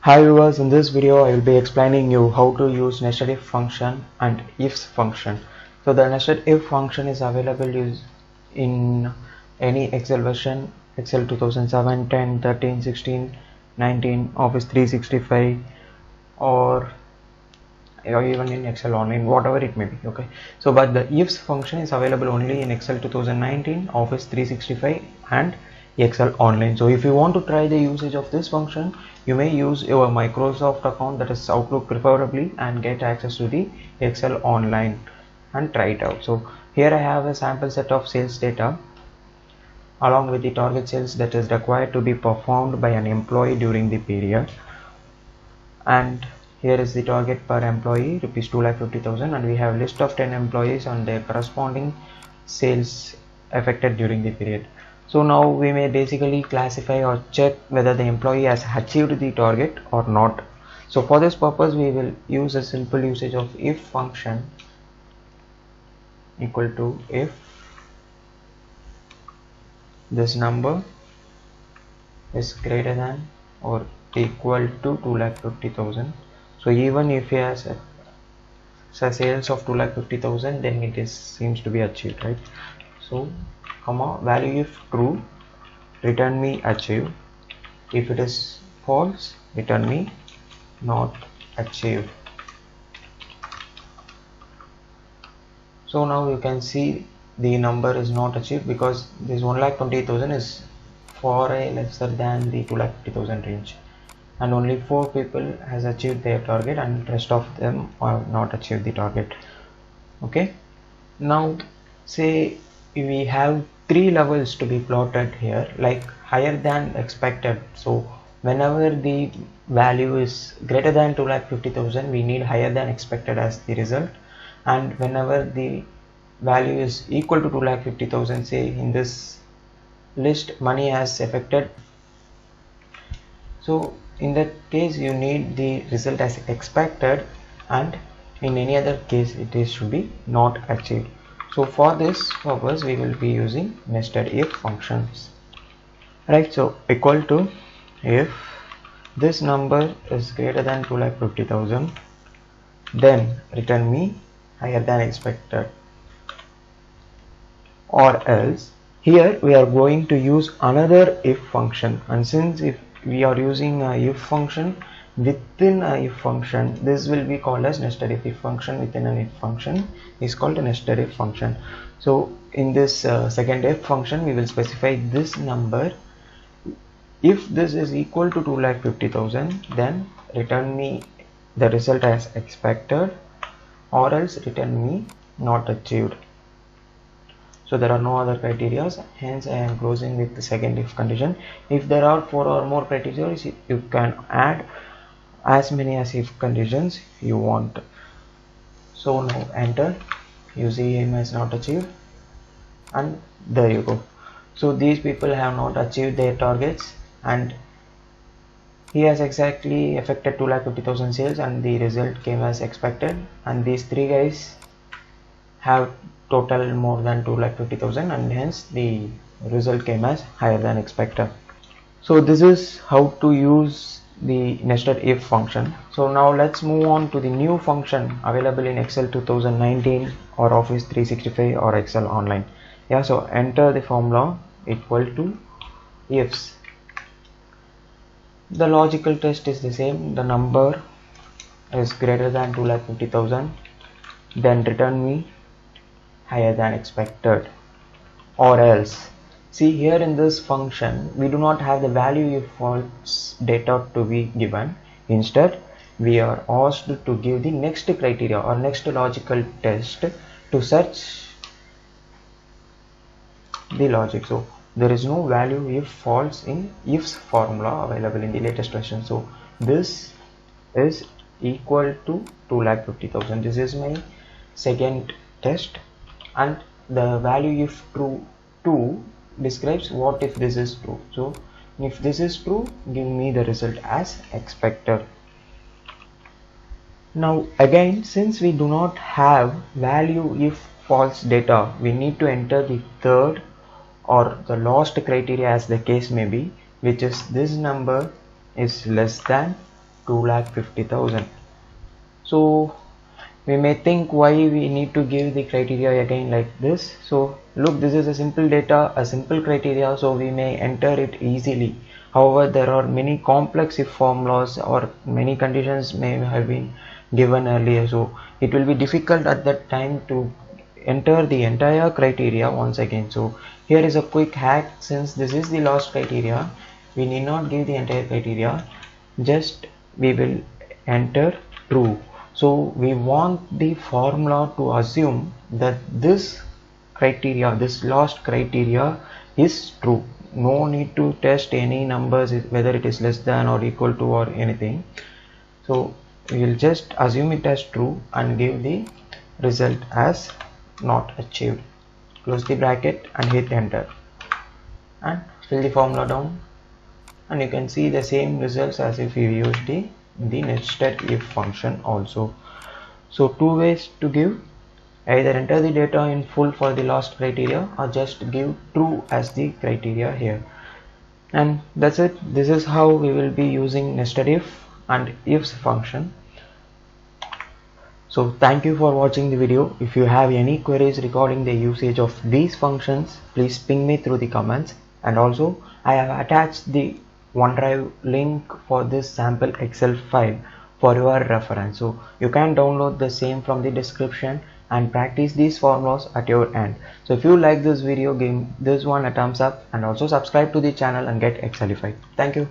Hi viewers, in this video I will be explaining you how to use nested if function and ifs function. So the nested if function is available in any Excel version, Excel 2007, 10, 13, 16, 19, Office 365 or even in Excel Online, whatever it may be. Okay, so but the ifs function is available only in Excel 2019, Office 365 and Excel Online. So if you want to try the usage of this function, you may use your Microsoft account, that is Outlook preferably, and get access to the Excel Online and try it out. So here I have a sample set of sales data along with the target sales that is required to be performed by an employee during the period, and here is the target per employee rupees 2,50,000, and we have list of 10 employees and their corresponding sales affected during the period. So now we may basically classify or check whether the employee has achieved the target or not. So for this purpose we will use a simple usage of if function equal to if this number is greater than or equal to 2,50,000. So even if he has a sales of 2,50,000, then it seems to be achieved, right? So comma value if true, return me achieved. If it is false, return me not achieved. So now you can see the number is not achieved because this 1,28,000 is far lesser than the 2,50,000 range, and only 4 people has achieved their target and rest of them are not achieved the target. Okay, now say we have 3 levels to be plotted here, like higher than expected. So whenever the value is greater than 2,50,000, we need higher than expected as the result, and whenever the value is equal to 2,50,000, say in this list money has affected, so in that case you need the result as expected, and in any other case it should be not achieved. So for this purpose we will be using nested if functions, right? So equal to if this number is greater than 2,50,000, then return me higher than expected, or else here we are going to use another if function. And since if we are using a if function within a if function, this will be called as nested if function within an if function is called a nested if function. So in this second if function we will specify this number. If this is equal to 2,50,000, then return me the result as expected, or else return me not achieved. So there are no other criteria, hence I am closing with the second if condition. If there are 4 or more criteria, you can add as many as if conditions you want. So now enter, you see him has not achieved, and there you go. So these people have not achieved their targets, and he has exactly affected 2,50,000 sales and the result came as expected, and these 3 guys have total more than 2,50,000 and hence the result came as higher than expected. So this is how to use the nested if function. So now let's move on to the new function available in Excel 2019 or Office 365 or Excel Online. Yeah, so enter the formula equal to ifs. The logical test is the same. The number is greater than 2,50,000, then return me higher than expected, or else. See here in this function we do not have the value if false data to be given. Instead we are asked to give the next criteria or next logical test to search the logic. So there is no value if false in ifs formula available in the latest version. So this is equal to 2,50,000. This is my second test, and the value if true 2 describes what if this is true. So if this is true, give me the result as expected. Now again, since we do not have value if false data, we need to enter the third or the last criteria as the case may be, which is this number is less than 2,50,000. So we may think why we need to give the criteria again like this. So look, this is a simple data, a simple criteria, so we may enter it easily. However, there are many complex if formulas or many conditions may have been given earlier, so it will be difficult at that time to enter the entire criteria once again. So here is a quick hack. Since this is the last criteria, we need not give the entire criteria, just we will enter true. So we want the formula to assume that this criteria, this last criteria is true. No need to test any numbers whether it is less than or equal to or anything. So we will just assume it as true and give the result as not achieved. Close the bracket and hit enter and fill the formula down, and you can see the same results as if you used the nested if function also. So two ways to give: either enter the data in full for the last criteria or just give true as the criteria here. And that's it. This is how we will be using nested if and ifs function. So thank you for watching the video. If you have any queries regarding the usage of these functions, please ping me through the comments. And also I have attached the OneDrive link for this sample Excel file for your reference. So you can download the same from the description and practice these formulas at your end. So if you like this video, give this one a thumbs up and also subscribe to the channel and get Excelified. Thank you.